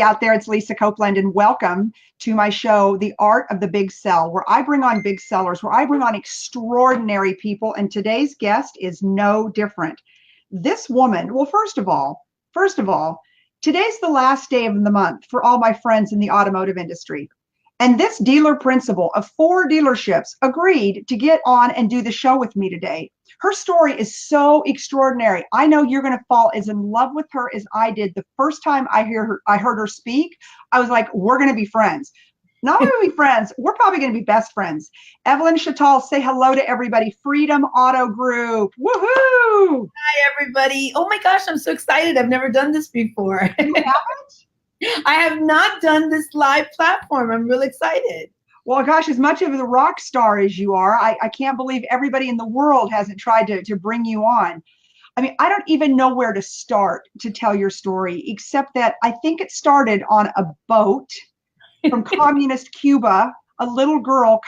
out there, it's Lisa Copeland, and welcome to my show, The Art of the Big Sell, where I bring on big sellers, where I bring on extraordinary people. And today's guest is no different. This woman, well, first of all, today's the last day of the month for all my friends in the automotive industry. And this dealer principal of 4 dealerships agreed to get on and do the show with me today. Her story is so extraordinary. I know you're going to fall as in love with her as I did the first time I heard her speak. I was like, we're going to be friends. Not only be friends, we're probably going to be best friends. Evelyn Chatel, say hello to everybody. Freedom Auto Group. Woohoo! Hi, everybody. Oh my gosh, I'm so excited. I've never done this before. You haven't? I have not done this live platform. I'm really excited. Well, gosh, as much of a rock star as you are, I can't believe everybody in the world hasn't tried to bring you on. I mean, I don't even know where to start to tell your story, except that I think it started on a boat from communist Cuba, a little girl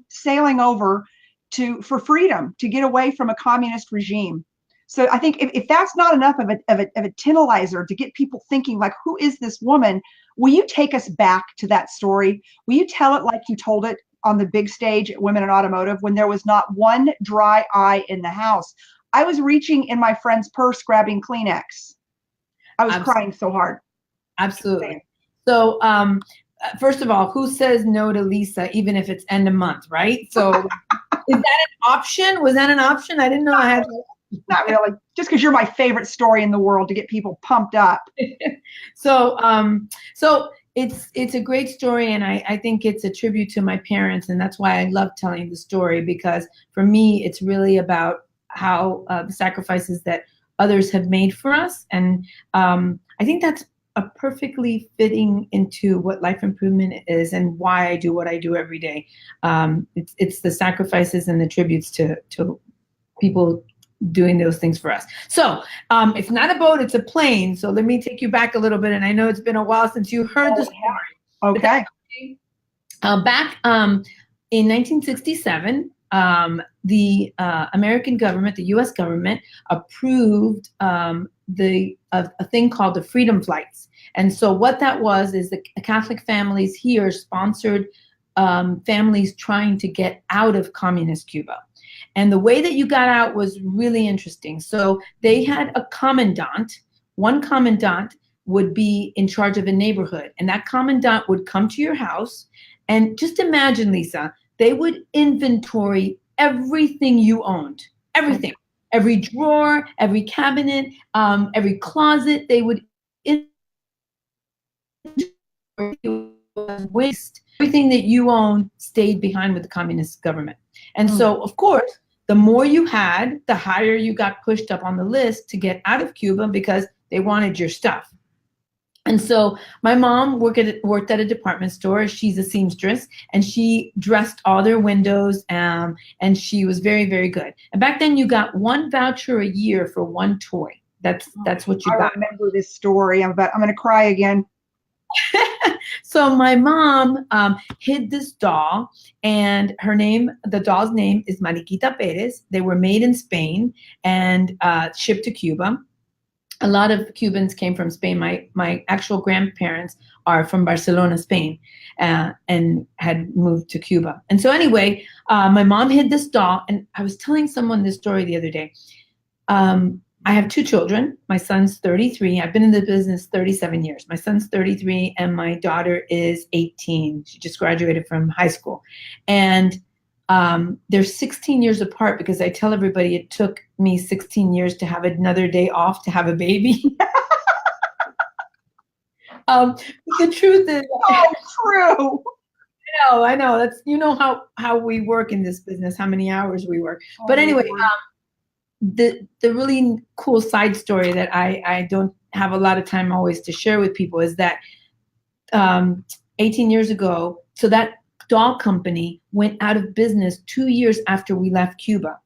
sailing over for freedom, to get away from a communist regime. So I think if that's not enough of a tantalizer to get people thinking, like, who is this woman? Will you take us back to that story? Will you tell it like you told it on the big stage at Women in Automotive, when there was not one dry eye in the house? I was reaching in my friend's purse, grabbing Kleenex. I was crying so hard. Absolutely. So, first of all, who says no to Lisa, even if it's end of month, right? So is that an option? Was that an option? I didn't know I had. Not really. Just because you're my favorite story in the world to get people pumped up. So it's a great story, and I think it's a tribute to my parents, and that's why I love telling the story, because for me, it's really about how the sacrifices that others have made for us, and I think that's a perfectly fitting into what life improvement is and why I do what I do every day. It's the sacrifices and the tributes to people doing those things for us. So it's not a boat, it's a plane. So let me take you back a little bit. And I know it's been a while since you heard the story. Okay. Back in 1967, the American government, the U.S. government, approved a thing called the Freedom Flights. And so what that was is the Catholic families here sponsored families trying to get out of communist Cuba. And the way that you got out was really interesting. So they had a commandant. One commandant would be in charge of a neighborhood, and that commandant would come to your house. And just imagine, Lisa, they would inventory everything you owned, everything, every drawer, every cabinet, every closet. They would waste. Everything that you owned stayed behind with the communist government. And so, of course, the more you had, the higher you got pushed up on the list to get out of Cuba, because they wanted your stuff. And so my mom worked at a department store. She's a seamstress, and she dressed all their windows, and she was very, very good. And back then you got 1 voucher a year for 1 toy. That's what you got. I remember this story. I'm going to cry again. So my mom hid this doll, and the doll's name is Mariquita Perez. They were made in Spain and shipped to Cuba. A lot of Cubans came from Spain. My actual grandparents are from Barcelona, Spain, and had moved to Cuba. And so anyway, my mom hid this doll, and I was telling someone this story the other day. I have 2 children. My son's 33. I've been in the business 37 years. My son's 33 and my daughter is 18. She just graduated from high school. And they're 16 years apart, because I tell everybody it took me 16 years to have another day off to have a baby. The truth is, true. I know. That's, how we work in this business, how many hours we work. But anyway, the really cool side story that I don't have a lot of time always to share with people is that 18 years ago, so that doll company went out of business 2 years after we left Cuba.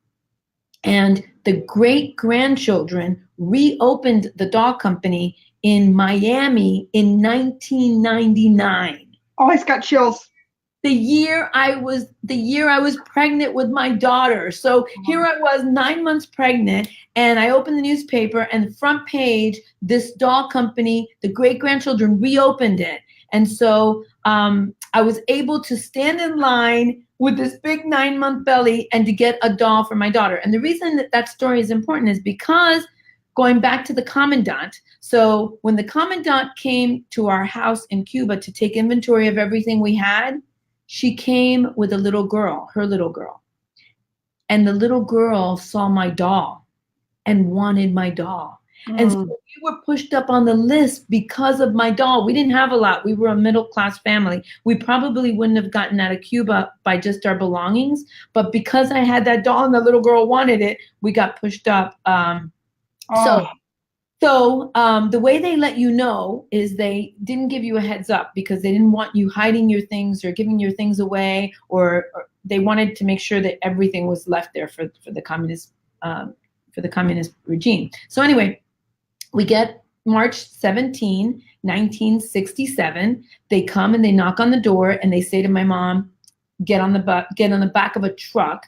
And the great-grandchildren reopened the doll company in Miami in 1999. Oh, it's got chills. the year I was pregnant with my daughter. So here I was 9 months pregnant, and I opened the newspaper, and the front page, this doll company, the great grandchildren reopened it. And so I was able to stand in line with this big 9-month belly and to get a doll for my daughter. And the reason that that story is important is because going back to the commandant. So when the commandant came to our house in Cuba to take inventory of everything we had, she came with a little girl, her little girl. And the little girl saw my doll and wanted my doll. And so we were pushed up on the list because of my doll. We didn't have a lot. We were a middle-class family. We probably wouldn't have gotten out of Cuba by just our belongings. But because I had that doll and the little girl wanted it, we got pushed up. So the way they let you know is they didn't give you a heads up because they didn't want you hiding your things or giving your things away, or they wanted to make sure that everything was left there for the communist regime. So anyway, we get March 17, 1967. They come and they knock on the door and they say to my mom, get on the back of a truck.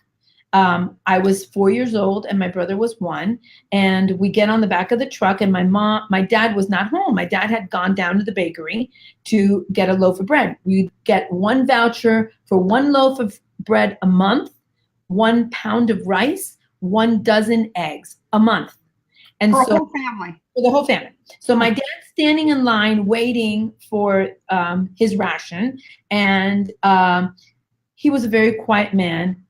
I was 4 years old and my brother was 1, and we get on the back of the truck, and my dad was not home. My dad had gone down to the bakery to get a loaf of bread. We get 1 voucher for 1 loaf of bread a month, 1 pound of rice, 1 dozen eggs a month. And for the whole family. For the whole family. So my dad's standing in line waiting for his ration, and he was a very quiet man.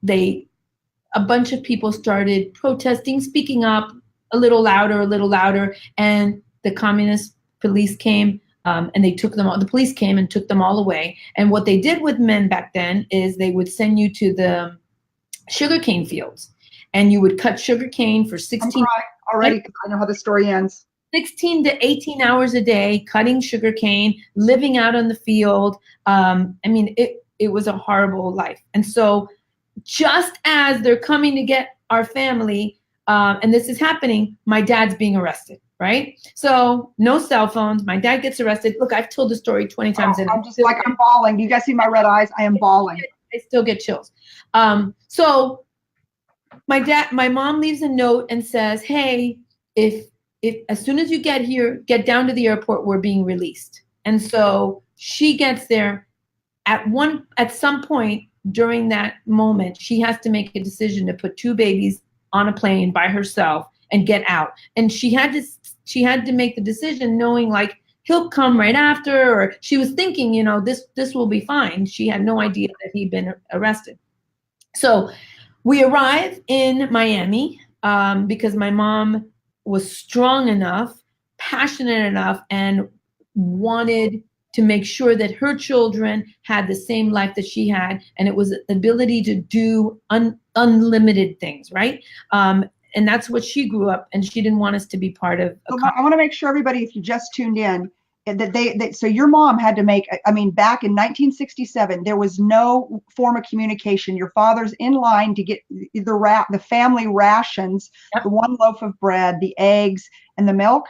A bunch of people started protesting, speaking up a little louder, and the communist police came and they took them all. The police came and took them all away. And what they did with men back then is they would send you to the sugarcane fields, and you would cut sugarcane for 16. Already, I know how the story ends. 16 to 18 hours a day, cutting sugarcane, living out on the field. I mean, it was a horrible life. And so just as they're coming to get our family, and this is happening, my dad's being arrested, right? So no cell phones. My dad gets arrested. Look, I've told the story 20 times. I'm just like, I'm bawling. Do you guys see my red eyes? I am bawling. I still get chills. So my mom leaves a note and says, hey, if as soon as you get here, get down to the airport, we're being released. And so she gets there. At some point during that moment, she has to make a decision to put 2 babies on a plane by herself and get out. And she had to make the decision knowing like he'll come right after, or she was thinking, this will be fine. She had no idea that he'd been arrested. So we arrive in Miami because my mom was strong enough, passionate enough, and wanted to make sure that her children had the same life that she had, and it was the ability to do unlimited things, right? And that's what she grew up, and she didn't want us to be part of. I want to make sure everybody, if you just tuned in, that so your mom had to make, I mean, back in 1967, there was no form of communication. Your father's in line to get the family rations, yep, the 1 loaf of bread, the eggs, and the milk.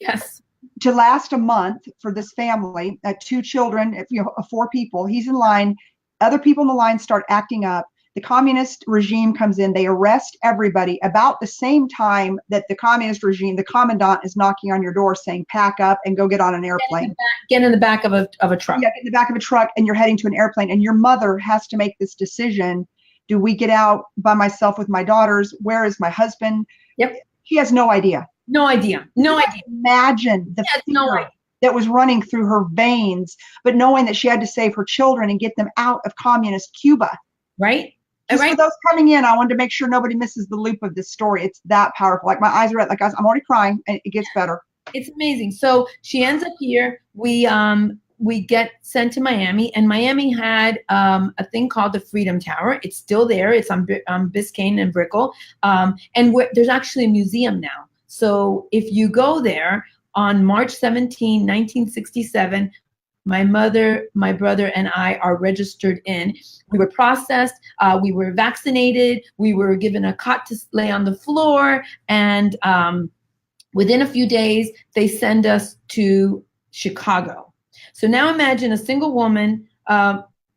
Yes. To last a month for this family, 2 children, 4 people. He's in line. Other people in the line start acting up. The communist regime comes in. They arrest everybody about the same time that the communist regime, the commandant, is knocking on your door saying, pack up and go get on an airplane. Get in the back of a truck. Yeah, get in the back of a truck, and you're heading to an airplane. And your mother has to make this decision. Do we get out by myself with my daughters? Where is my husband? Yep. She has no idea. No idea. No idea. Imagine the fear that was running through her veins, but knowing that she had to save her children and get them out of communist Cuba. Right. Just for those coming in, I wanted to make sure nobody misses the loop of this story. It's that powerful. Like my eyes are red. Like I'm already crying, and it gets better. It's amazing. So she ends up here. We get sent to Miami, and Miami had a thing called the Freedom Tower. It's still there. It's on Biscayne and Brickell, and there's actually a museum now. So if you go there on March 17, 1967, my mother, my brother, and I are registered in. We were processed. We were vaccinated. We were given a cot to lay on the floor. And within a few days, they send us to Chicago. So now imagine a single woman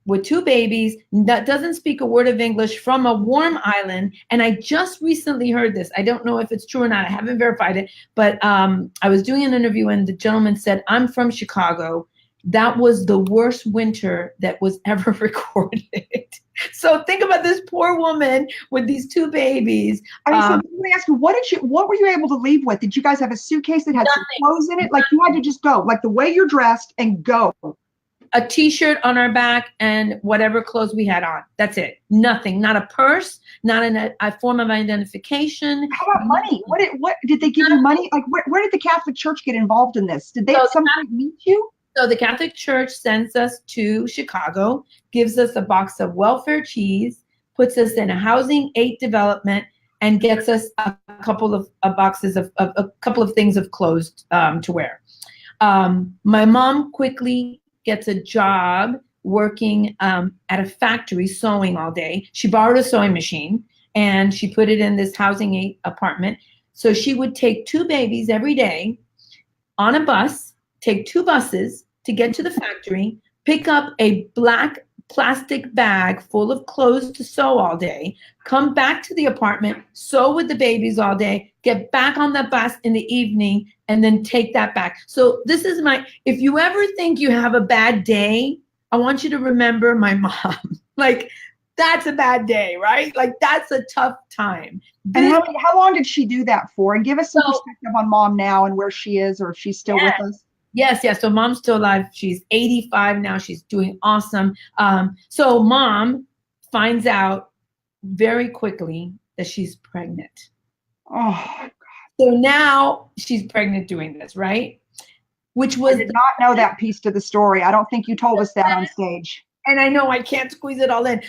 with 2 babies that doesn't speak a word of English from a warm island. And I just recently heard this. I don't know if it's true or not. I haven't verified it, but I was doing an interview and the gentleman said, I'm from Chicago. That was the worst winter that was ever recorded. So think about this poor woman with these 2 babies. I mean, so let me ask you, what were you able to leave with? Did you guys have a suitcase that had some clothes in it? Like you had to just go, like the way you're dressed and go. A t-shirt on our back and whatever clothes we had on. That's it. Nothing. Not a purse. Not a form of identification. How about money? What did they give you money? Like where did the Catholic Church get involved in this? Did they at some point meet you? So the Catholic Church sends us to Chicago, gives us a box of welfare cheese, puts us in a housing 8 development, and gets us a couple of boxes of a couple of things of clothes to wear. My mom quickly gets a job working at a factory sewing all day. She borrowed a sewing machine and she put it in this housing 8 apartment. So she would take 2 babies every day on a bus, take 2 buses to get to the factory, pick up a black plastic bag full of clothes to sew all day, come back to the apartment, sew with the babies all day, get back on the bus in the evening, and then take that back. So this is if you ever think you have a bad day, I want you to remember my mom. Like, that's a bad day, right? Like, that's a tough time. And how long did she do that for? And give us some perspective on mom now and where she is, or if she's still with us. Yes. So mom's still alive. She's 85 now. She's doing awesome. So mom finds out very quickly that she's pregnant. Oh, God. So now she's pregnant doing this, right? Which was I did not know that piece to the story. I don't think you told us that on stage. And I know I can't squeeze it all in.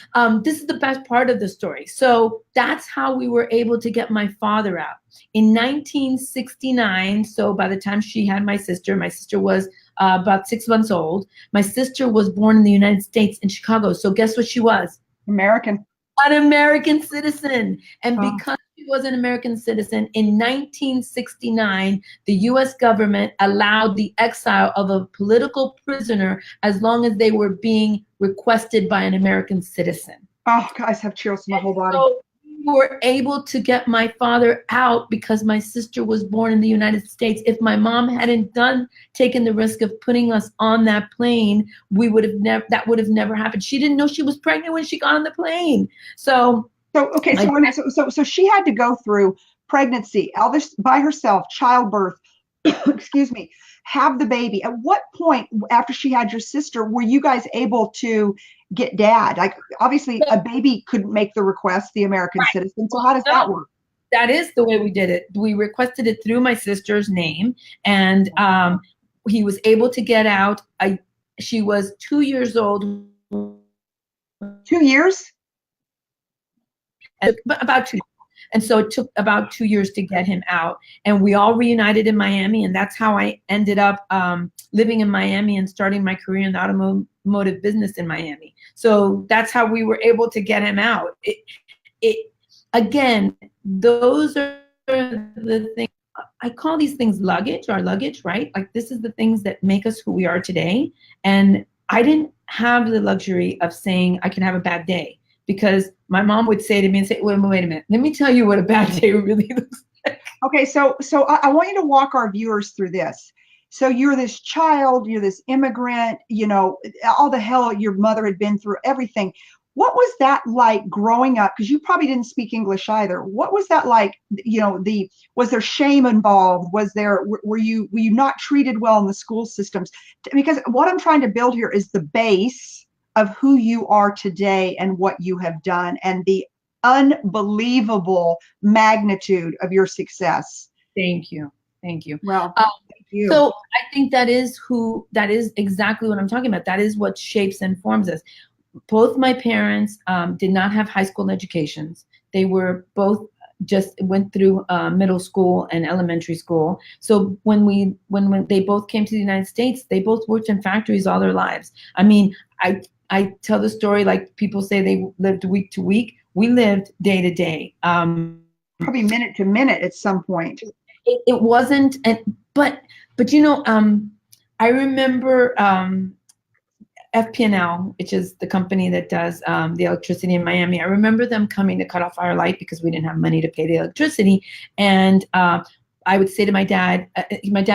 This is the best part of the story. So that's how we were able to get my father out. In 1969, so by the time she had my sister was about 6 months old. My sister was born in the United States in Chicago. So guess what she was? American. An American citizen. And because she was an American citizen, in 1969, the U.S. government allowed the exile of a political prisoner as long as they were being requested by an American citizen. Oh, guys, have chills in my whole body. So we were able to get my father out because my sister was born in the United States. If my mom hadn't taken the risk of putting us on that plane, that would have never happened. She didn't know she was pregnant when she got on the plane. So she had to go through pregnancy, Elvis by herself, childbirth, excuse me, have the baby. At what point after she had your sister were you guys able to get dad? Like, obviously a baby couldn't make the request, the American citizen. So how does that work? That is the way we did it. We requested it through my sister's name, and he was able to get out. She was 2 years old. 2 years? About 2. And so it took about 2 years to get him out. And we all reunited in Miami. And that's how I ended up living in Miami and starting my career in the automotive business in Miami. So that's how we were able to get him out. Again, those are the things. I call these things luggage, right? Like, this is the things that make us who we are today. And I didn't have the luxury of saying I can have a bad day. Because my mom would say to me, wait a minute, let me tell you what a bad day really looks like. Okay, so I want you to walk our viewers through this. So you're this child, you're this immigrant, all the hell your mother had been through, everything. What was that like growing up? Because you probably didn't speak English either. What was that like? Was there shame involved? Were you not treated well in the school systems? Because what I'm trying to build here is the base of who you are today and what you have done and the unbelievable magnitude of your success. Thank you. Well, thank you. So I think that is exactly what I'm talking about. That is what shapes and forms us. Both my parents did not have high school educations. They were both just went through middle school and elementary school. So when they both came to the United States, they both worked in factories all their lives. I mean, I tell the story like people say they lived week to week. We lived day to day. Probably minute to minute at some point. It wasn't, but I remember FP&L, which is the company that does the electricity in Miami. I remember them coming to cut off our light because we didn't have money to pay the electricity. And I would say to my dad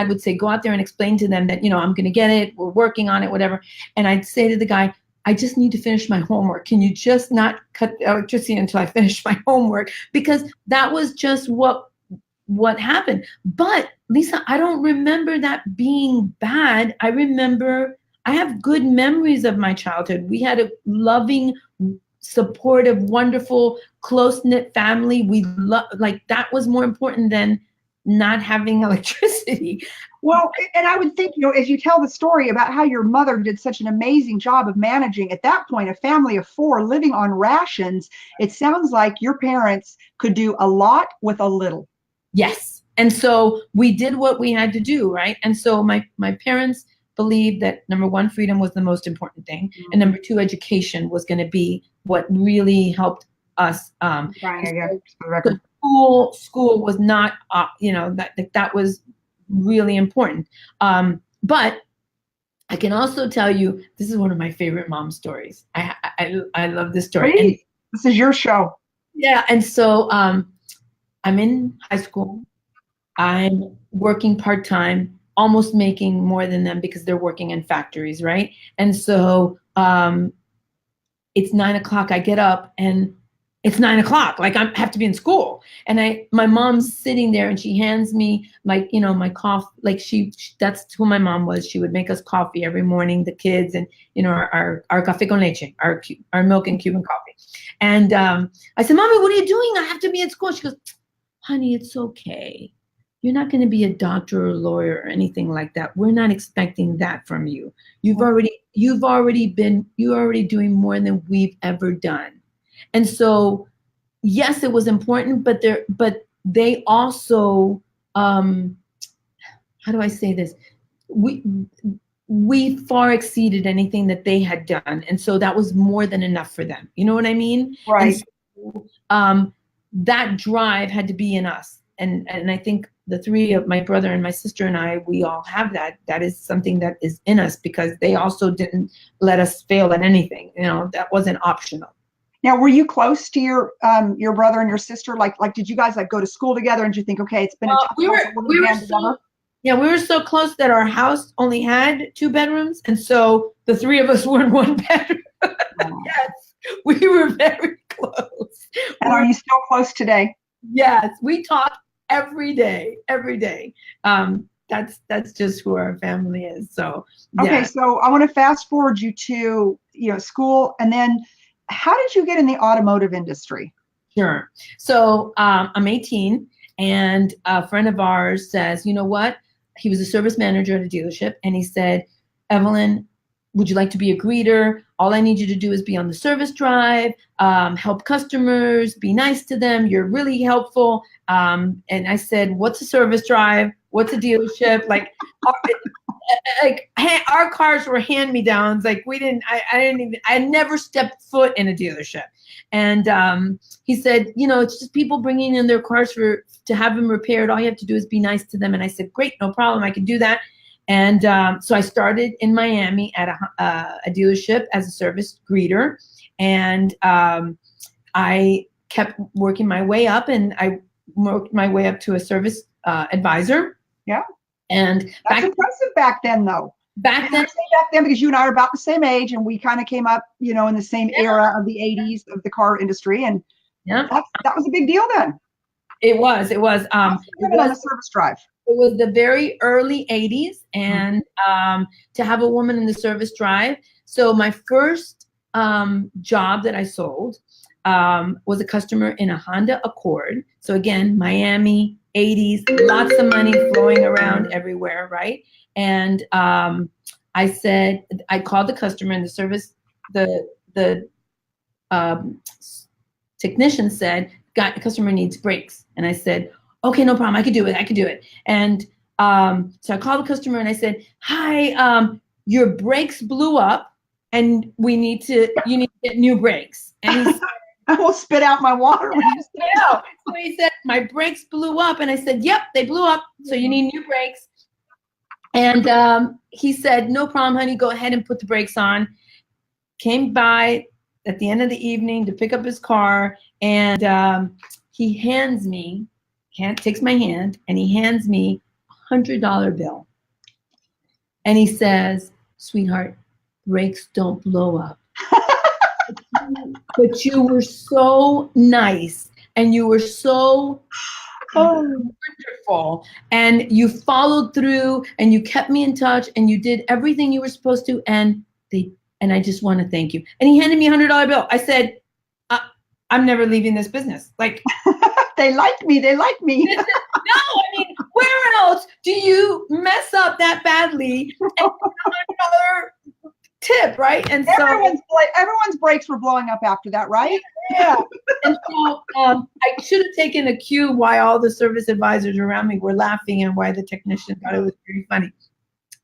would say, go out there and explain to them that, I'm going to get it. We're working on it, whatever. And I'd say to the guy, I just need to finish my homework. Can you just not cut the electricity until I finish my homework? Because that was just what happened. But Lisa, I don't remember that being bad. I have good memories of my childhood. We had a loving, supportive, wonderful, close-knit family. That was more important than not having electricity. Well, and I would think, as you tell the story about how your mother did such an amazing job of managing, at that point, a family of 4 living on rations, it sounds like your parents could do a lot with a little. Yes. And so we did what we had to do, right? And so my parents believed that, number one, freedom was the most important thing. Mm-hmm. And number 2, education was going to be what really helped us. School was not, that was really important. But I can also tell you, this is one of my favorite mom stories. I love this story. And this is your show. Yeah. And so I'm in high school. I'm working part-time, almost making more than them because they're working in factories, right? And so it's 9 o'clock. I get up and it's 9 o'clock. Like I have to be in school. And my mom's sitting there and she hands me my coffee. Like that's who my mom was. She would make us coffee every morning, the kids, and our café con leche, our milk and Cuban coffee. And I said, Mommy, what are you doing? I have to be in school. She goes, honey, it's okay. You're not going to be a doctor or a lawyer or anything like that. We're not expecting that from you. You're already doing more than we've ever done. And so, yes, it was important, but they also, how do I say this? We far exceeded anything that they had done. And so that was more than enough for them. You know what I mean? Right. And so, that drive had to be in us. And I think the 3 of my brother and my sister and I, we all have that. That is something that is in us because they also didn't let us fail at anything. That wasn't optional. Now, were you close to your brother and your sister? Like, did you guys go to school together? And you think, okay, it's been a tough we were so close that our house only had 2 bedrooms, and so the 3 of us were in 1 bedroom. Yes, we were very close. And are you still close today? Yes, we talk every day. That's just who our family is. So yeah. Okay, so I want to fast forward you to school, and then how did you get in the automotive industry? Sure. So I'm 18, and a friend of ours says, you know what? He was a service manager at a dealership, and he said, Evelyn, would you like to be a greeter? All I need you to do is be on the service drive, help customers, be nice to them. You're really helpful. And I said, what's a service drive? What's a dealership? Our cars were hand-me-downs. I never stepped foot in a dealership. And he said, it's just people bringing in their cars to have them repaired. All you have to do is be nice to them. And I said, great, no problem. I can do that. And so I started in Miami at a dealership as a service greeter. And I kept working my way up, and I worked my way up to a service advisor. Yeah. And that's impressive back then, though. Back then because you and I are about the same age, and we kind of came up, in the same era of the 80s of the car industry. And that was a big deal then. It was. It was on the service drive. It was the very early 80s, and to have a woman in the service drive. So my first job that I sold was a customer in a Honda Accord. So again, Miami, 80s, lots of money flowing around everywhere, right? And I called the customer, and the technician said, the customer needs brakes. And I said, okay, no problem. I could do it. And so I called the customer and I said, hi, your brakes blew up and you need to get new brakes. And he said, I will spit out my water. So he said, my brakes blew up. And I said, yep, they blew up. So you need new brakes. And he said, no problem, honey, go ahead and put the brakes on. came by at the end of the evening to pick up his car, and he takes my hand, and he hands me $100 bill. And he says, "Sweetheart, brakes don't blow up. But you were so nice, and you were so wonderful, and you followed through, and you kept me in touch, and you did everything you were supposed to, and I just want to thank you." And he handed me $100 bill. I said, "I'm never leaving this business." Like, they like me. They like me. No, I mean, where else do you mess up that badly and $100 tip, right? And everyone's brakes were blowing up after that, right? Yeah. And so I should have taken a cue why all the service advisors around me were laughing and why the technician thought it was very funny.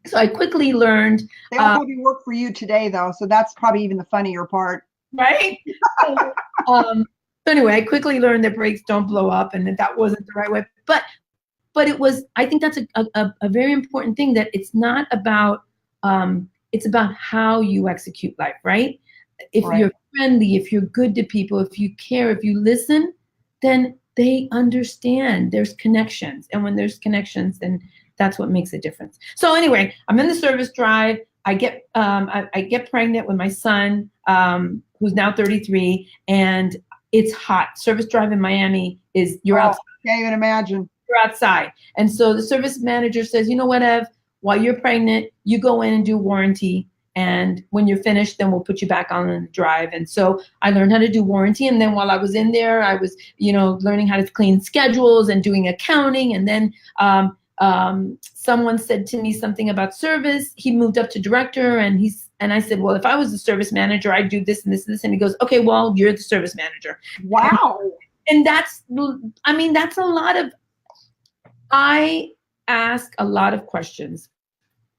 So I quickly learned. They all probably work for you today, though, so that's probably even the funnier part. Right? So anyway, I quickly learned that brakes don't blow up and that wasn't the right way. But it was, I think that's a very important thing, that it's not about, it's about how you execute life, right? If you're friendly, if you're good to people, if you care, if you listen, then they understand. There's connections. And when there's connections, then that's what makes a difference. So anyway, I'm in the service drive. I get pregnant with my son, who's now 33, and it's hot. Service drive in Miami is, you're outside. Can't even imagine. You're outside. And so the service manager says, "You know what, Ev, while you're pregnant, you go in and do warranty. And when you're finished, then we'll put you back on the drive." And so I learned how to do warranty. And then while I was in there, I was, learning how to clean schedules and doing accounting. And then someone said to me something about service. He moved up to director, and I said, "Well, if I was the service manager, I'd do this and this and this." And he goes, "Okay, well, you're the service manager." Wow. And that's a lot of, I ask a lot of questions.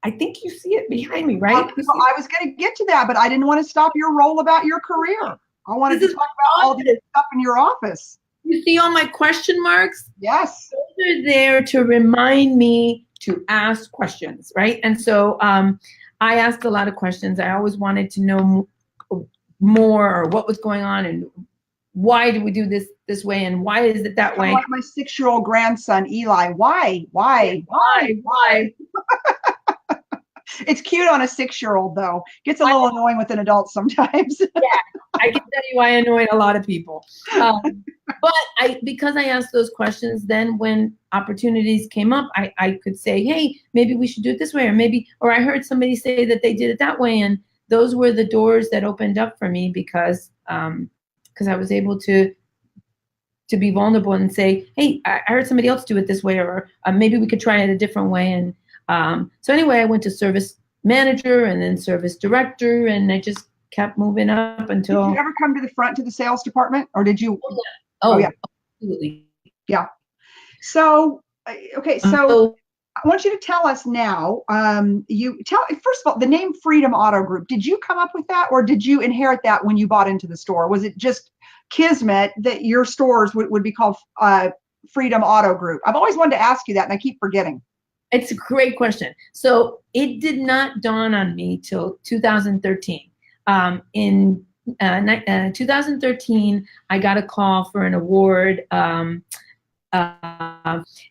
I think you see it behind me, right? Well, I was going to get to that, but I didn't want to stop your role about your career. I wanted to talk about all this stuff in your office. You see all my question marks? Yes. Those are there to remind me to ask questions, right? And so I asked a lot of questions. I always wanted to know more, or what was going on, and why do we do this way, and why is it that way? Like my 6-year-old grandson, Eli. Why? It's cute on a 6-year-old, though. Gets a little annoying with an adult sometimes. Yeah, I can tell you I annoyed a lot of people. But because I asked those questions, then when opportunities came up, I could say, "Hey, maybe we should do it this way," or I heard somebody say that they did it that way. And those were the doors that opened up for me, because I was able to be vulnerable and say, "Hey, I heard somebody else do it this way," or maybe we could try it a different way. And so anyway, I went to service manager and then service director, and I just kept moving up until. Did you ever come to the front, to the sales department, or did you? Oh yeah, absolutely. Yeah. So, okay. So I want you to tell us now, first of all, the name Freedom Auto Group. Did you come up with that, or did you inherit that when you bought into the store? Was it just kismet that your stores would be called Freedom Auto Group? I've always wanted to ask you that, and I keep forgetting. It's a great question. So it did not dawn on me till 2013. In 2013, I got a call for an award, and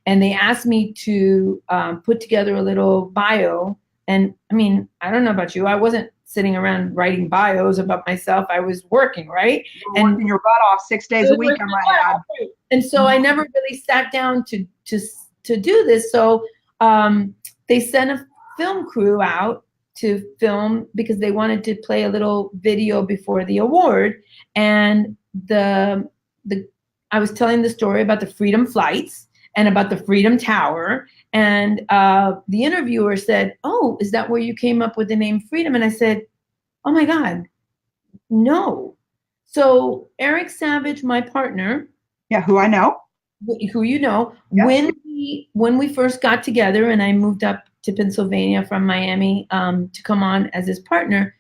they asked me to put together a little bio. And I mean, I don't know about you. I wasn't sitting around writing bios about myself. I was working, right? You were working your butt off 6 days a week, I might add. And so I never really sat down to do this. So they sent a film crew out to film, because they wanted to play a little video before the award. And I was telling the story about the Freedom Flights and about the Freedom Tower. And the interviewer said, "Oh, is that where you came up with the name Freedom?" And I said, "Oh my God, no." So Eric Savage, my partner. Yeah, who I know. Who you know. Yes. When we first got together and I moved up to Pennsylvania from Miami to come on as his partner,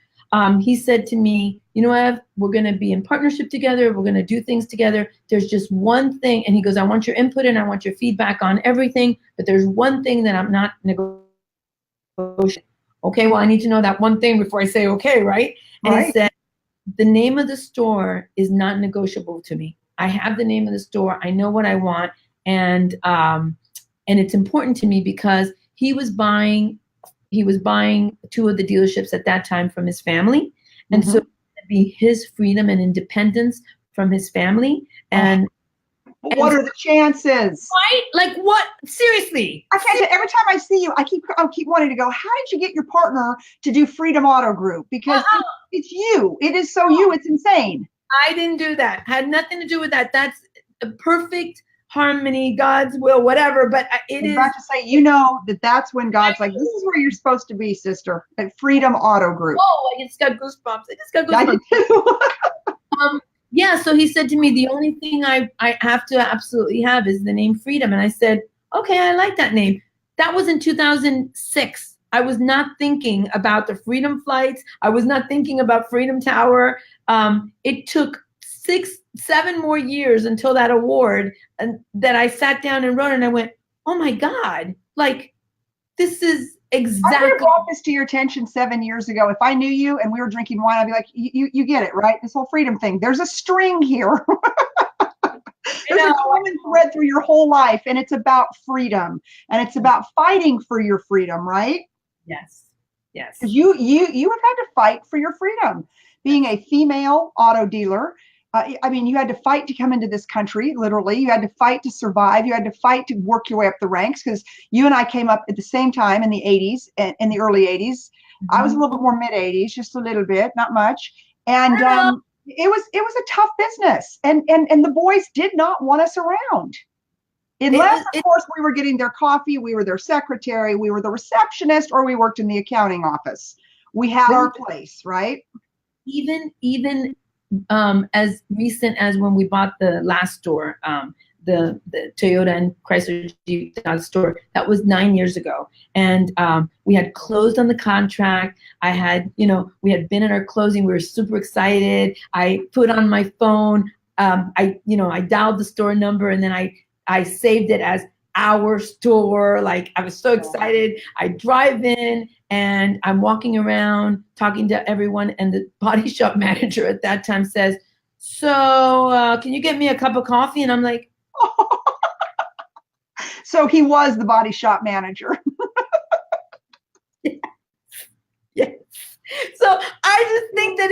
he said to me, "You know, Ev, we're going to be in partnership together. We're going to do things together. There's just one thing." And he goes, "I want your input and I want your feedback on everything, but there's one thing that I'm not negotiating. okay, well, I need to know that one thing before I say okay, right? And he Right. said, the name of the store is not negotiable to me. I have the name of the store. I know what I want, and it's important to me because he was buying two of the dealerships at that time from his family, and so Mhm. it'd be his freedom and independence from his family, and What are the chances? right, like what? Seriously, I can't tell. Every time I see you, I keep wanting to go. How did you get your partner to do Freedom Auto Group? Because it's you. It is so you. It's insane. I didn't do that. Had nothing to do with that. That's a perfect harmony, God's will, whatever. But it I'm is. about to say, you know that's when God's like, this is where you're supposed to be, sister, at Freedom Auto Group. Oh, I just got goosebumps. I just got I did goosebumps. too. Yeah. So he said to me, the only thing I have to absolutely have is the name Freedom. And I said, okay, I like that name. That was in 2006. I was not thinking about the Freedom flights. I was not thinking about Freedom Tower. It took 7 more years until that award, and that I sat down and wrote it, and I went, oh my God, like this is I would have exactly. brought this to your attention 7 years ago. If I knew you and we were drinking wine, I'd be like, you get it, right? This whole freedom thing. There's a string here. There's a common thread through your whole life, and it's about freedom, and it's about fighting for your freedom, right? Yes. Yes. Because you have had to fight for your freedom. Being a female auto dealer, I mean, you had to fight to come into this country, literally. You had to fight to survive. You had to fight to work your way up the ranks, because you and I came up at the same time in the 80s, in the early 80s. I was a little bit more mid 80s, just a little bit, not much. And it was a tough business. And the boys did not want us around. Unless, of course, we were getting their coffee, we were their secretary, we were the receptionist, or we worked in the accounting office. We had our place, right? Even as recent as when we bought the last store, the Toyota and Chrysler Jeep store, that was 9 years ago. And we had closed on the contract. We had been at our closing. We were super excited. I put on my phone, I dialed the store number, and then I saved it as our store. Like, I was so excited. I drive in and I'm walking around talking to everyone. And the body shop manager at that time says, so can you get me a cup of coffee? And I'm like, so he was the body shop manager. Yes. So I just think that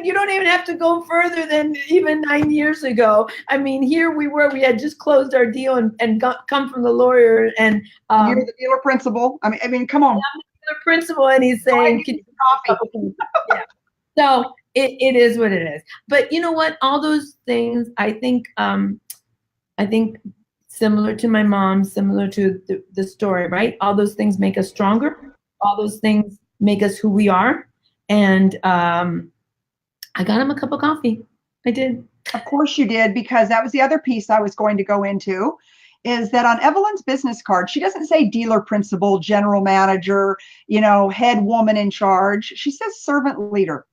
you don't even have to go further than even 9 years ago. I mean, here we had just closed our deal and come from the lawyer, and you're the dealer principal. I mean, come on. I'm the dealer principal, and he's saying, "Can you coffee?" Yeah. So it is what it is. But you know what? All those things, I think similar to my mom, similar to the story, right? All those things make us stronger. All those things make us who we are. And I got him a cup of coffee. I did. Of course you did, because that was the other piece I was going to go into, is that on Evelyn's business card, she doesn't say dealer principal, general manager, head woman in charge. She says servant leader.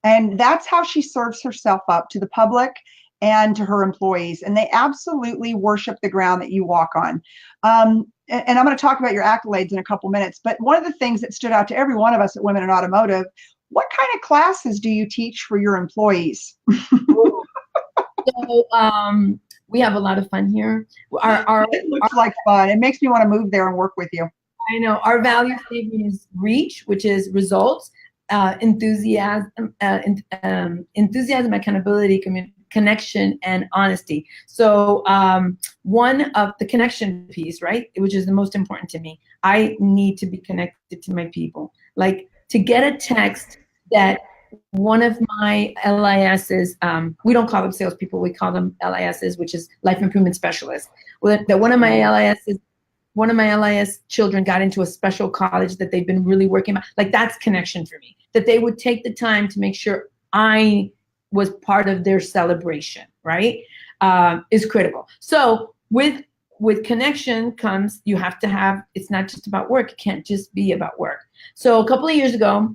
And that's how she serves herself up to the public and to her employees. And they absolutely worship the ground that you walk on. And I'm going to talk about your accolades in a couple minutes. But one of the things that stood out to every one of us at Women in Automotive, what kind of classes do you teach for your employees? So we have a lot of fun here. It looks like fun. It makes me want to move there and work with you. I know. Our value statement is REACH, which is results, enthusiasm, accountability, connection, and honesty. So one of the connection piece, right, which is the most important to me, I need to be connected to my people. Like, to get a text that one of my LISs, we don't call them salespeople, we call them LISs, which is life improvement specialists. That one of my LIS children got into a special college that they've been really working on. Like, that's connection for me. That they would take the time to make sure I was part of their celebration, right? Is critical. So with connection comes, you have to have, it's not just about work. It can't just be about work. So a couple of years ago,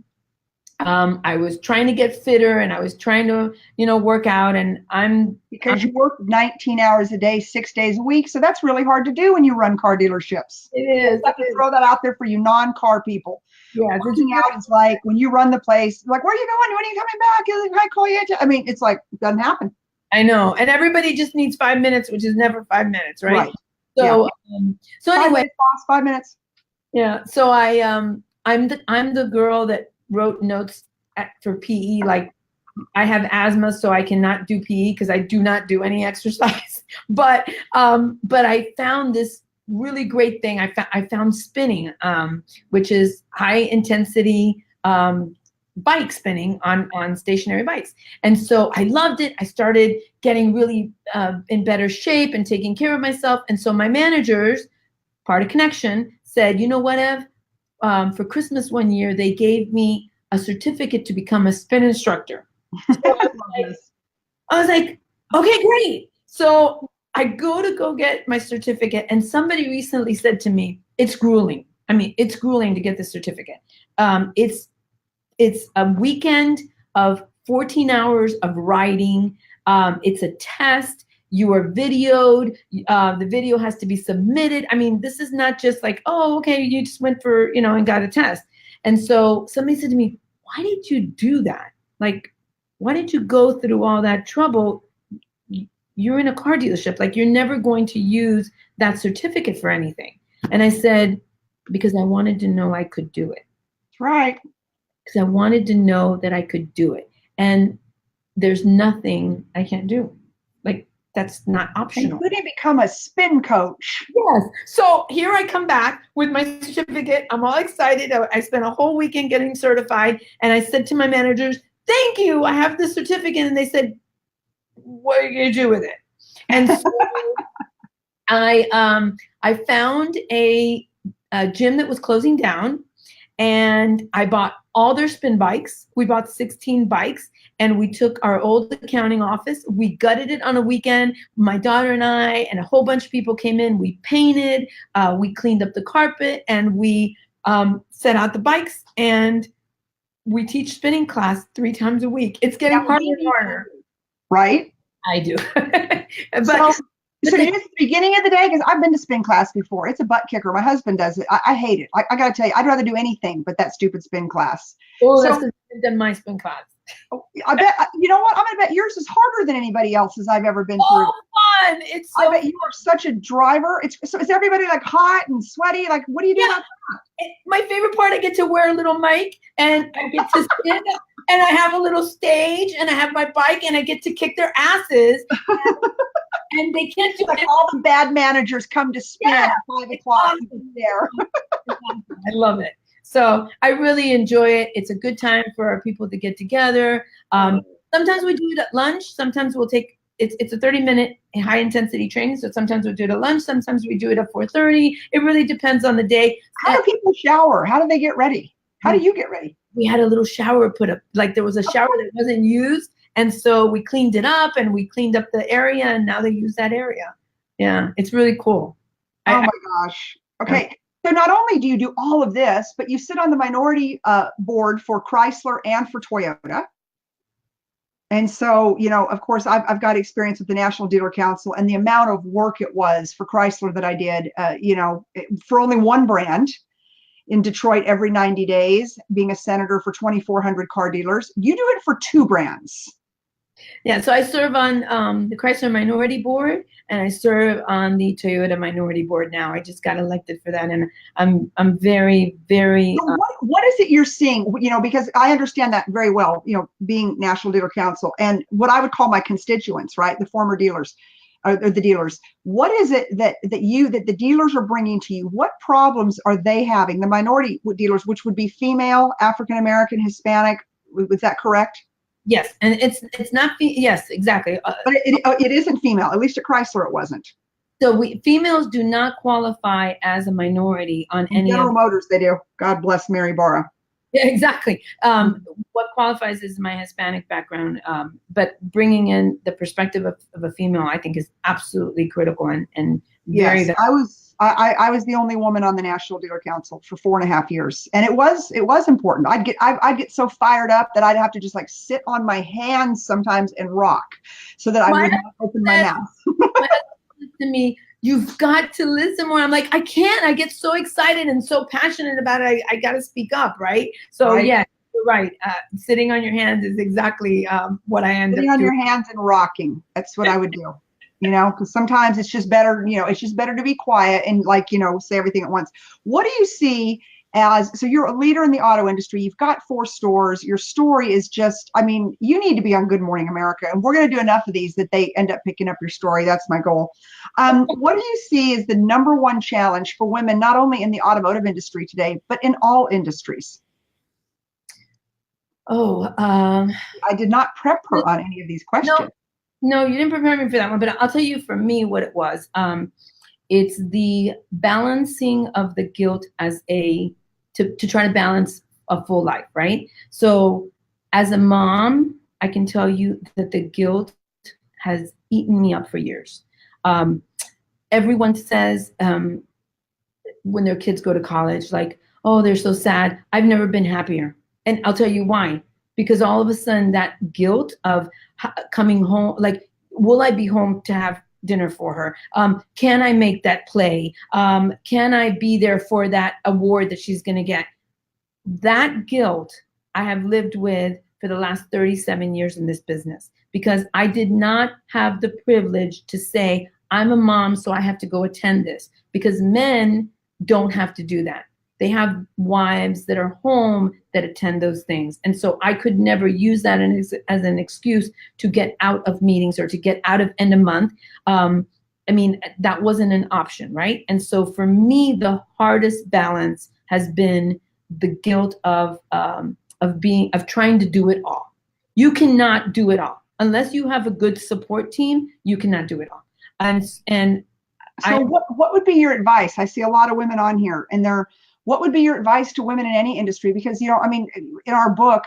I was trying to get fitter, and I was trying to, work out, and because you work 19 hours a day, 6 days a week. So that's really hard to do when you run car dealerships. It is. I have to throw that out there for you non-car people. Yeah. Working out is like when you run the place, like, where are you going? When are you coming back? Can I call you? I mean, it's like, it doesn't happen. I know. And everybody just needs 5 minutes, which is never 5 minutes, right? Right. So, Yeah. so 5 minutes, anyway, boss, 5 minutes. yeah. So I'm the girl that wrote notes for PE. Like I have asthma, so I cannot do PE because I do not do any exercise. But I found this really great thing. I found spinning, which is high intensity bike spinning on stationary bikes. And so I loved it. I started getting really in better shape and taking care of myself. And so my managers, part of Connection, said, you know what, Ev? For Christmas one year, they gave me a certificate to become a spin instructor. So I was like, okay, great. So I go get my certificate, and somebody recently said to me, it's grueling. I mean, it's grueling to get the certificate. It's a weekend of 14 hours of writing. It's a test. You are videoed. The video has to be submitted. I mean, this is not just like, oh, okay, you just went for, and got a test. And so somebody said to me, why did you do that? Like, why did you go through all that trouble? You're in a car dealership. Like, you're never going to use that certificate for anything. And I said, because I wanted to know I could do it. Right. Because I wanted to know that I could do it. And there's nothing I can't do. Like, that's not optional. Including become a spin coach. Yes. So here I come back with my certificate. I'm all excited. I spent a whole weekend getting certified. And I said to my managers, thank you, I have the certificate. And they said, what are you going to do with it? And so I found a gym that was closing down, and I bought all their spin bikes. We bought 16 bikes, and we took our old accounting office. We gutted it on a weekend. My daughter and I and a whole bunch of people came in. We painted, we cleaned up the carpet, and we set out the bikes, and we teach spinning class 3 times a week. It's getting harder and harder. Right? I do. So it's the beginning of the day, because I've been to spin class before. It's a butt kicker. My husband does it. I hate it. I got to tell you, I'd rather do anything but that stupid spin class. Oh, that's than my spin class. I bet, you know what? I'm going to bet yours is harder than anybody else's I've ever been through. Fun. It's so I bet you are such a driver. So is everybody like hot and sweaty? Like, what do you do about that? My favorite part, I get to wear a little mic, and I get to spin, and I have a little stage, and I have my bike, and I get to kick their asses. And they can't do like all the bad managers come to spin at 5 o'clock there. I love it. So I really enjoy it. It's a good time for our people to get together. Sometimes we do it at lunch. Sometimes we'll take it's a 30-minute high intensity training. So sometimes we'll do it at lunch. Sometimes we do it at 4:30. It really depends on the day. How do people shower? How do they get ready? How do you get ready? We had a little shower put up. Like, there was a shower that wasn't used. And so we cleaned it up, and we cleaned up the area, and now they use that area. Yeah, it's really cool. Oh my gosh. Okay. So not only do you do all of this, but you sit on the minority board for Chrysler and for Toyota. And so, of course, I've got experience with the National Dealer Council, and the amount of work it was for Chrysler that I did, for only one brand in Detroit every 90 days, being a senator for 2,400 car dealers. You do it for 2 brands. Yeah, so I serve on the Chrysler Minority Board, and I serve on the Toyota Minority Board now. I just got elected for that, and I'm very, very. So what is it you're seeing? Because I understand that very well. Being National Dealer Council and what I would call my constituents, right, the former dealers, or the dealers. What is it that the dealers are bringing to you? What problems are they having? The minority dealers, which would be female, African American, Hispanic. Was that correct? Yes, and it's not. Yes, exactly. But it isn't female. At least at Chrysler, it wasn't. So females do not qualify as a minority on any. General Motors, they do. God bless Mary Barra. Yeah, exactly. What qualifies is my Hispanic background, but bringing in the perspective of a female, I think, is absolutely critical and very. Yes, I was the only woman on the National Dealer Council for 4.5 years, and it was important. I'd get so fired up that I'd have to just like sit on my hands sometimes and rock, so that I would not open my mouth. My husband said to me, you've got to listen more. I'm like, I can't. I get so excited and so passionate about it. I got to speak up, right? So Right. yeah, you're right. Sitting on your hands is exactly what I end up Sitting on doing. your hands and rocking. That's what I would do. Because sometimes it's just better, it's just better to be quiet and like, say everything at once. What do you see so you're a leader in the auto industry. You've got 4 stores. Your story is just, I mean, you need to be on Good Morning America. And we're going to do enough of these that they end up picking up your story. That's my goal. What do you see as the number one challenge for women, not only in the automotive industry today, but in all industries? Oh, I did not prep her on any of these questions. No, you didn't prepare me for that one, but I'll tell you for me what it was. It's the balancing of the guilt as to try to balance a full life, right? So as a mom, I can tell you that the guilt has eaten me up for years. Everyone says when their kids go to college, like, oh, they're so sad. I've never been happier. And I'll tell you why. Because all of a sudden that guilt of coming home, like, will I be home to have dinner for her? Can I make that play? Can I be there for that award that she's going to get? That guilt I have lived with for the last 37 years in this business, because I did not have the privilege to say, I'm a mom, so I have to go attend this, because men don't have to do that. They have wives that are home that attend those things. And so I could never use that as an excuse to get out of meetings or to get out of end of month. I mean, that wasn't an option, right? And so for me, the hardest balance has been the guilt of trying to do it all. You cannot do it all. Unless you have a good support team, you cannot do it all. And so what would be your advice? I see a lot of women on here, and what would be your advice to women in any industry? Because, I mean, in our book,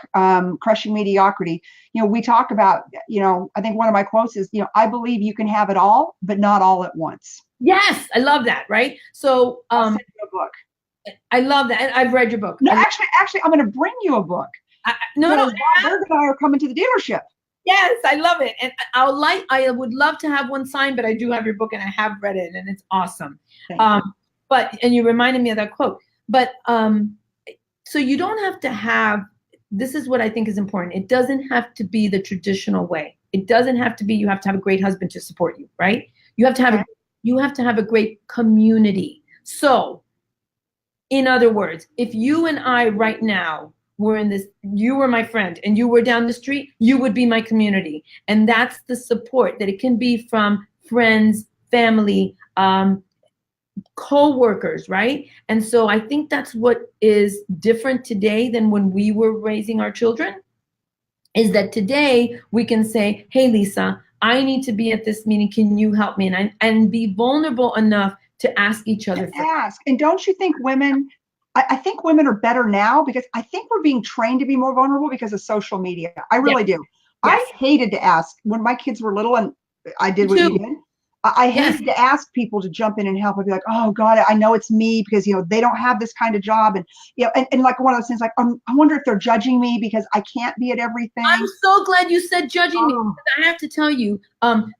Crushing Mediocrity, we talk about, I think one of my quotes is, I believe you can have it all, but not all at once. Yes, I love that. Right. So I'll send you a book. I love that. And I've read your book. No, actually, I'm going to bring you a book. No. Berg and I are coming to the dealership. Yes, I love it. And I would love to have one signed, but I do have your book and I have read it and it's awesome. And you reminded me of that quote. But so you don't have to have, this is what I think is important. It doesn't have to be the traditional way. It doesn't have to be, you have to have a great husband to support you, right? You have to have a great community. So in other words, if you and I right now were in this, you were my friend and you were down the street, you would be my community. And that's the support that it can be from friends, family, co-workers, right? And so I think that's what is different today than when we were raising our children, is that today we can say, hey, Lisa, I need to be at this meeting. Can you help me? And be vulnerable enough to ask each other. And don't you think women, I think women are better now, because I think we're being trained to be more vulnerable because of social media. I really do. Yes. I hated to ask when my kids were little, and I did what you did. I hated to ask people to jump in and help. I'd be like, oh God, I know it's me, because, they don't have this kind of job. And, and like one of those things, like, I wonder if they're judging me because I can't be at everything. I'm so glad you said judging me. I have to tell you,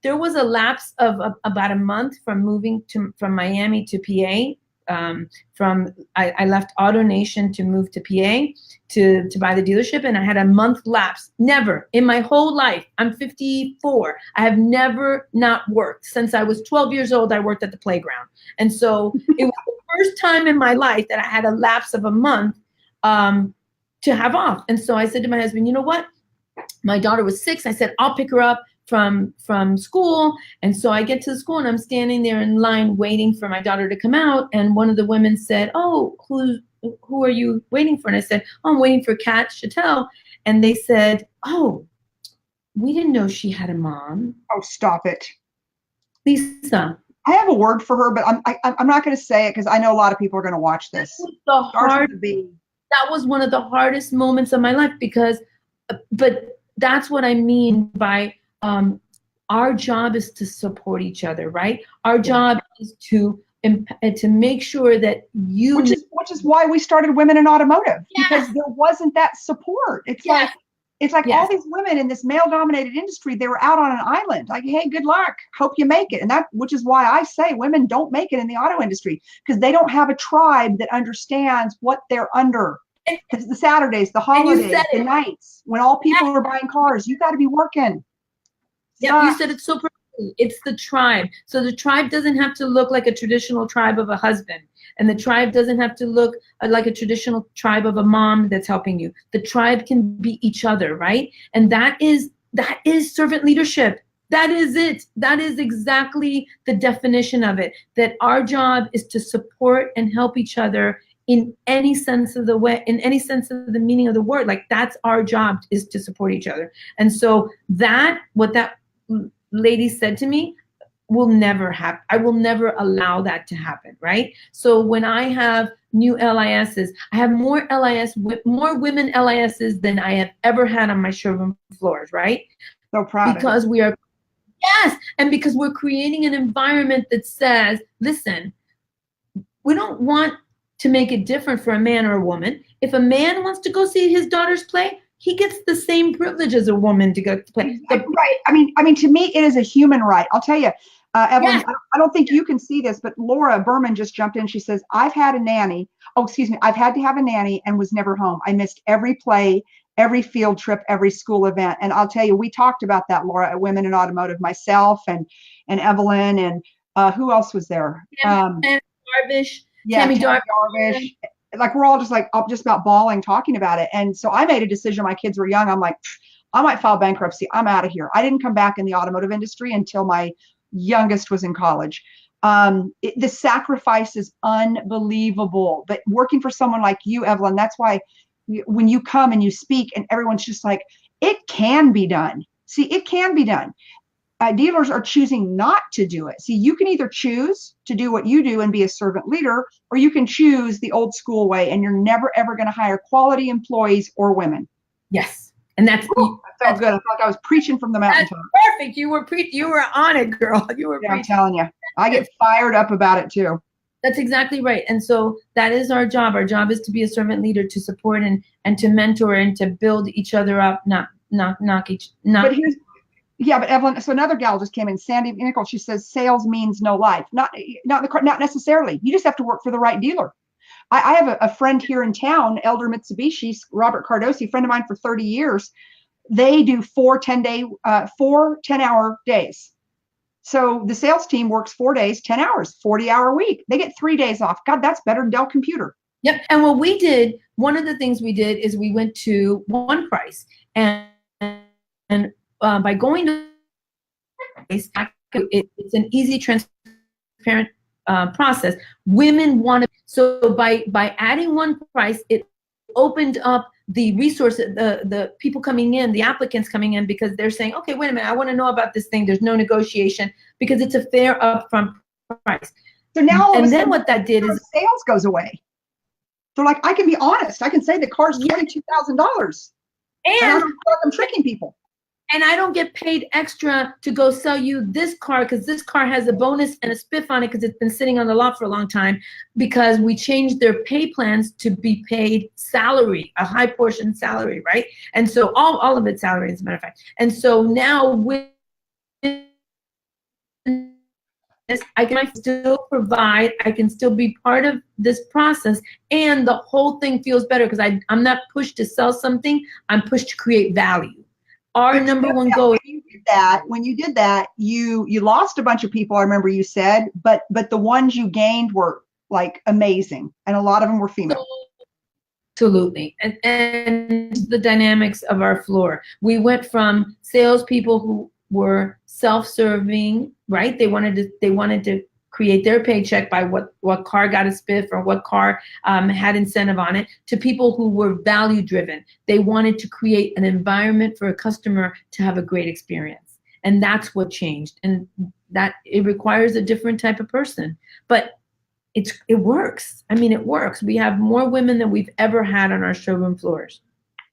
there was a lapse of about a month from moving from Miami to PA. I left AutoNation to move to PA to buy the dealership, and I had a month lapse. Never in my whole life, I'm 54, I have never not worked. Since I was 12 years old, I worked at the playground. And so it was the first time in my life that I had a lapse of a month to have off. And so I said to my husband, you know what? My daughter was 6. I said, I'll pick her up from school. And so I get to the school and I'm standing there in line waiting for my daughter to come out. And one of the women said, oh, who are you waiting for? And I said, oh, I'm waiting for Kat Chatel. And they said, oh, we didn't know she had a mom. Oh, stop it. Lisa. I have a word for her, but I'm not going to say it because I know a lot of people are going to watch this. That was one of the hardest moments of my life, but that's what I mean by our job is to support each other, right? Our job is to make sure that which is why we started Women in Automotive, because there wasn't that support. It's like, It's like all Yes. these women in this male-dominated industry, they were out on an island. Like, hey, good luck. Hope you make it. And that, which is why I say women don't make it in the auto industry, because they don't have a tribe that understands what they're under. Because the Saturdays, the And you holidays, said the it. nights, when all people are buying cars, you got to be working. Yep, you said it so perfectly. It's the tribe. So the tribe doesn't have to look like a traditional tribe of a husband. And the tribe doesn't have to look like a traditional tribe of a mom that's helping you. The tribe can be each other, right? And that is servant leadership. That is it. That is exactly the definition of it. That our job is to support and help each other in any sense of the way, in any sense of the meaning of the word. Like, that's our job, is to support each other. And so what that lady said to me will never happen. I will never allow that to happen, right? So when I have new LISs, I have more women LISs than I have ever had on my showroom floors, right? So proud because we are, yes, and because we're creating an environment that says, listen, we don't want to make it different for a man or a woman. If a man wants to go see his daughters play, he gets the same privilege as a woman to go to play. Right. I mean, to me, it is a human right. I'll tell you, Evelyn, yes. I don't think you can see this, but Laura Berman just jumped in. She says, I've had a nanny. Oh, excuse me. I've had to have a nanny and was never home. I missed every play, every field trip, every school event. And I'll tell you, we talked about that, Laura, at Women in Automotive, myself and Evelyn, and who else was there? Tammy Darvish. Yeah, Tammy Darvish. Like, we're all just like just about bawling talking about it. And so I made a decision. My kids were young. I'm like, I might file bankruptcy. I'm out of here. I didn't come back in the automotive industry until my youngest was in college. The sacrifice is unbelievable. But working for someone like you, Evelyn, that's why when you come and you speak and everyone's just like, it can be done. See, it can be done. Dealers are choosing not to do it. See, you can either choose to do what you do and be a servant leader, or you can choose the old school way, and you're never, ever going to hire quality employees or women. Yes. And that's, that felt good. I felt like I was preaching from the mountaintop. Perfect. You were on it, girl. You were preaching. I'm telling you, I get fired up about it too. That's exactly right. And so that is our job. Our job is to be a servant leader, to support and to mentor and to build each other up, not. But here's, yeah, but Evelyn, so another gal just came in, Sandy Nichols. She says sales means no life. Not necessarily. You just have to work for the right dealer. I have a friend here in town, Elder Mitsubishi, Robert Cardosi, friend of mine for 30 years. They do 4 10-hour days. So the sales team works 4 days, 10 hours, 40-hour week. They get 3 days off. God, that's better than Dell Computer. Yep. And what we did, one of the things we did is we went to one price, and by going to it's an easy, transparent process. Women want to, so by adding one price, it opened up the resources, the people coming in, the applicants coming in, because they're saying, okay, wait a minute, I want to know about this thing. There's no negotiation, because it's a fair upfront price. So now, and then what that did is sales goes away. They're like, I can be honest. I can say the car's $22,000, and I'm tricking people. And I don't get paid extra to go sell you this car, because this car has a bonus and a spiff on it because it's been sitting on the lot for a long time, because we changed their pay plans to be paid salary, a high portion salary, right? And so all of it's salary, as a matter of fact. And so now with this, I can still provide, I can still be part of this process, and the whole thing feels better because I'm not pushed to sell something, I'm pushed to create value. Our number one goal. When you did that, you lost a bunch of people. I remember you said, but the ones you gained were like amazing, and a lot of them were female. Absolutely, and the dynamics of our floor. We went from salespeople who were self-serving, right? They wanted to create their paycheck by what car got a spiff or what car had incentive on it, to people who were value driven. They wanted to create an environment for a customer to have a great experience. And that's what changed. And that it requires a different type of person, but it works. I mean, it works. We have more women than we've ever had on our showroom floors.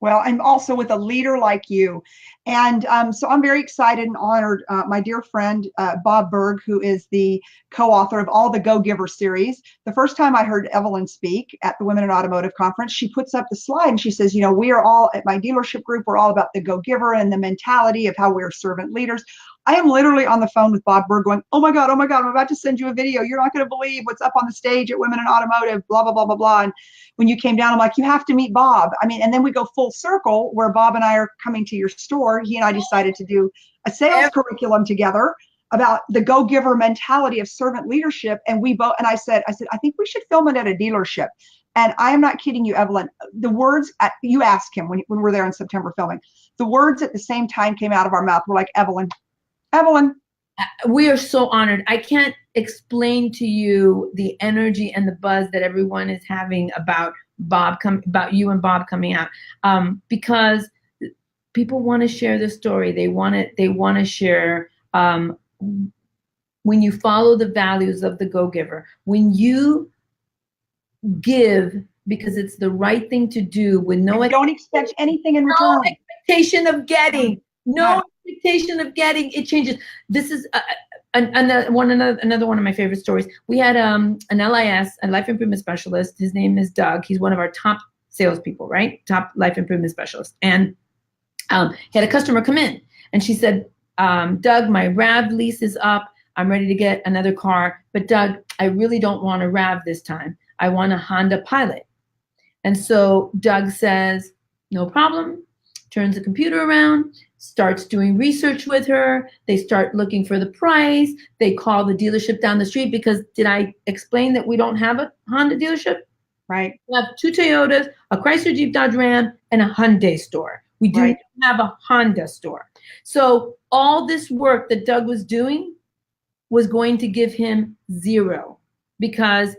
Well, and also with a leader like you. And so I'm very excited and honored. My dear friend, Bob Berg, who is the co-author of all the Go Giver series. The first time I heard Evelyn speak at the Women in Automotive Conference, she puts up the slide and she says, you know, we are all at my dealership group, we're all about the Go Giver and the mentality of how we're servant leaders. I am literally on the phone with Bob Berg going, oh my God, I'm about to send you a video. You're not going to believe what's up on the stage at Women in Automotive, blah, blah, blah, blah, blah. And when you came down, I'm like, you have to meet Bob. I mean, and then we go full circle where Bob and I are coming to your store. He and I decided to do a sales curriculum together about the go-giver mentality of servant leadership. And we both, and I said, I think we should film it at a dealership. And I am not kidding you, Evelyn. The words, you asked him when we're there in September filming, the words at the same time came out of our mouth. We're like, Evelyn. We are so honored. I can't explain to you the energy and the buzz that everyone is having about about you and Bob coming out, because people want to share the story. They want to share. When you follow the values of the go-giver, when you give because it's the right thing to do, with don't expect anything in return. No expectation of getting. No expectation of getting. It changes. This is another one of my favorite stories. We had an LIS, a life improvement specialist. His name is Doug. He's one of our top salespeople, right? Top life improvement specialist. And he had a customer come in, and she said, Doug, my RAV lease is up. I'm ready to get another car, but Doug, I really don't want a RAV this time. I want a Honda Pilot. And so Doug says, no problem. Turns the computer around, starts doing research with her. They start looking for the price. They call the dealership down the street because did I explain that we don't have a Honda dealership? Right. We have 2 Toyotas, a Chrysler Jeep Dodge Ram, and a Hyundai store. We do not have a Honda store. So all this work that Doug was doing was going to give him 0 because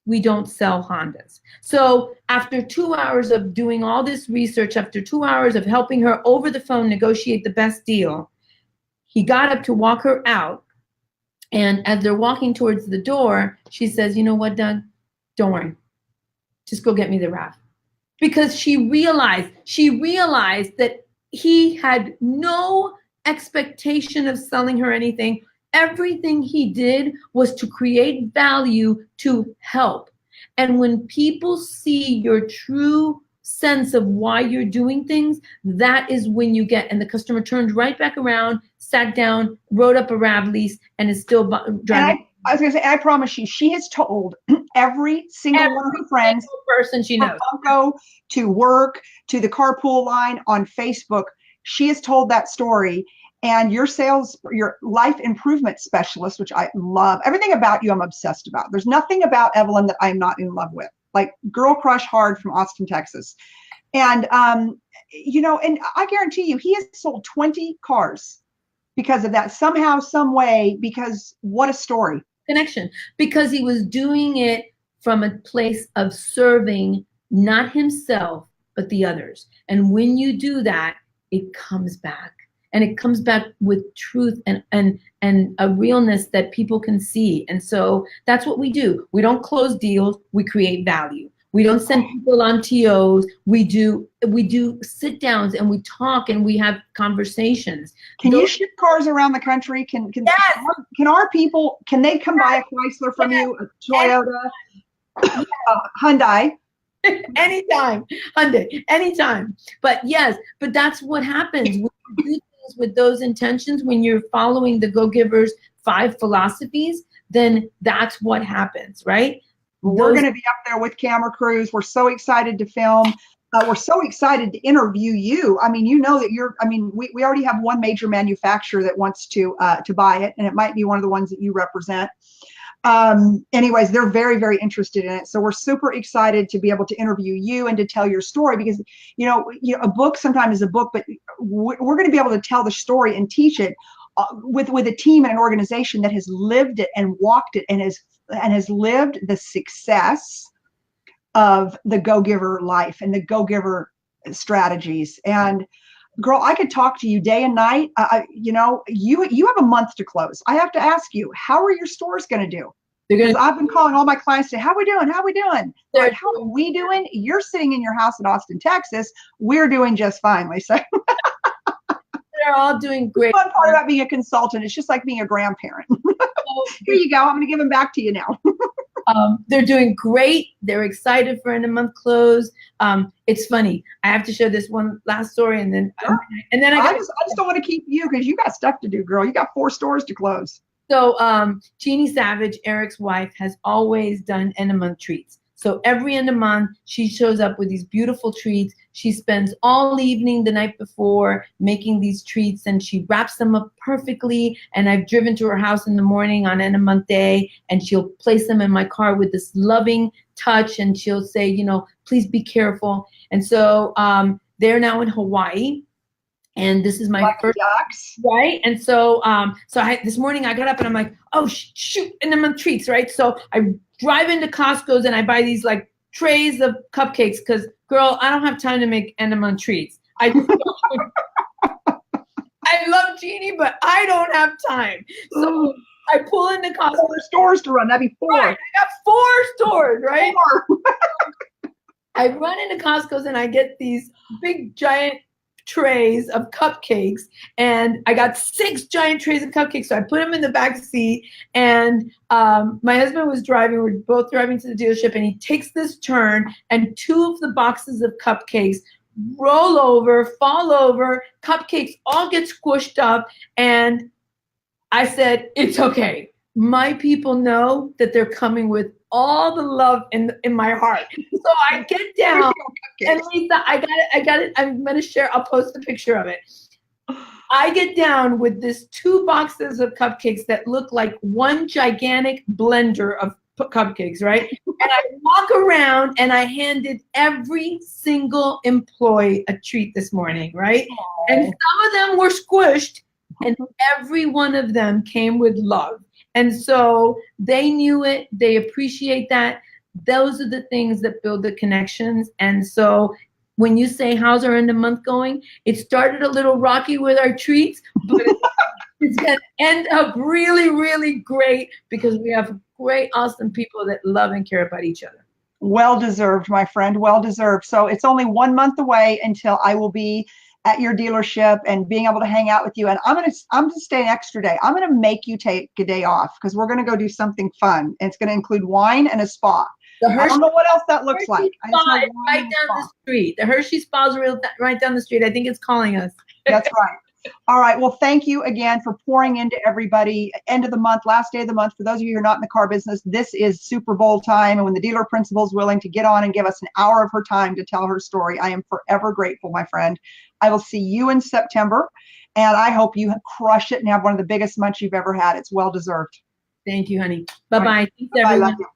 we don't sell Hondas. So after 2 hours of doing all this research, after 2 hours of helping her over the phone negotiate the best deal, he got up to walk her out. And as they're walking towards the door, she says, you know what, Doug? Don't worry. Just go get me the RAV. Because she realized that he had no expectation of selling her anything. Everything he did was to create value to help. And when people see your true sense of why you're doing things, that is when you get, and the customer turned right back around, sat down, wrote up a RAV lease, and is still driving. I was going to say, I promise you, she has told every single one of her friends, person she knows, from Funko to work to the carpool line on Facebook, she has told that story. And your life improvement specialist, which I love, everything about you I'm obsessed about. There's nothing about Evelyn that I'm not in love with. Like girl crush hard from Austin, Texas. And, you know, and I guarantee you, he has sold 20 cars because of that, somehow, some way, because what a story. Connection. Because he was doing it from a place of serving not himself, but the others. And when you do that, it comes back. And it comes back with truth and a realness that people can see. And so that's what we do. We don't close deals. We create value. We don't send people on TOs. We do sit downs and we talk and we have conversations. Can you ship cars around the country? Can our people, can they come buy a Chrysler from you, a Toyota, Hyundai? Anytime, Hyundai, anytime. But yes, but that's what happens. When you do things with those intentions, when you're following the Go-Giver's 5 philosophies, then that's what happens, right? We're going to be up there with camera crews. We're so excited to film. We're so excited to interview you. I mean, you know that we already have one major manufacturer that wants to buy it, and it might be one of the ones that you represent. Anyways, they're very, very interested in it. So we're super excited to be able to interview you and to tell your story because, you know, a book sometimes is a book, but we're going to be able to tell the story and teach it with a team and an organization that has lived it and walked it and has lived the success of the go-giver life and the go-giver strategies. And girl, I could talk to you day and night. You know, you have a month to close. I have to ask you, how are your stores going to do? They're Because gonna. I've been calling all my clients to, how we doing? How we doing? They're They're like, how are we doing? You're sitting in your house in Austin, Texas. We're doing just fine, Lisa. they're all doing The great. fun part about being a consultant, it's just like being a grandparent. Here you go. I'm going to give them back to you now. They're doing great. They're excited for end of month close. It's funny. I have to share this one last story, and then Sure. I just don't want to keep you because you got stuff to do, girl. You got 4 stores to close. So Jeannie Savage, Eric's wife, has always done end of month treats. So every end of month, she shows up with these beautiful treats. She spends all evening the night before making these treats, and she wraps them up perfectly. And I've driven to her house in the morning on end of month day, and she'll place them in my car with this loving touch, and she'll say, you know, please be careful. And so they're now in Hawaii. And this is my first, ducks. right? And so, this morning I got up and I'm like, oh shoot, and I'm on treats, right? So I drive into Costco's and I buy these like trays of cupcakes because, girl, I don't have time to make end of month treats. I love Jeannie, but I don't have time. So I pull into Costco. 4 stores to run. That'd be 4. Right, I got 4 stores, right? 4. I run into Costco's and I get these big giant trays of cupcakes, and I got 6 giant trays of cupcakes. So I put them in the back seat, and my husband was driving. We're both driving to the dealership, and he takes this turn, and 2 of the boxes of cupcakes roll over, fall over, cupcakes all get squished up. And I said, it's okay. My people know that they're coming with all the love in my heart. So I get down, and Lisa, I got it. I'm gonna share. I'll post a picture of it. I get down with this 2 boxes of cupcakes that look like one gigantic blender of cupcakes, right? And I walk around and I handed every single employee a treat this morning, right? Aww. And some of them were squished, and every one of them came with love. And so they knew it. They appreciate that. Those are the things that build the connections. And so when you say, how's our end of month going? It started a little rocky with our treats, but it's going to end up really, really great because we have great, awesome people that love and care about each other. Well deserved, my friend. Well deserved. So it's only 1 month away until I will be at your dealership and being able to hang out with you. And I'm gonna stay an extra day. I'm gonna make you take a day off because we're gonna go do something fun. And it's gonna include wine and a spa. I don't know what else that looks like. I just know right down the street. The Hershey Spa is right down the street. I think it's calling us. That's right. All right. Well, thank you again for pouring into everybody. End of the month, last day of the month. For those of you who are not in the car business, this is Super Bowl time. And when the dealer principal is willing to get on and give us an hour of her time to tell her story, I am forever grateful, my friend. I will see you in September. And I hope you crush it and have one of the biggest months you've ever had. It's well deserved. Thank you, honey. Bye-bye. Right. Bye. Love you.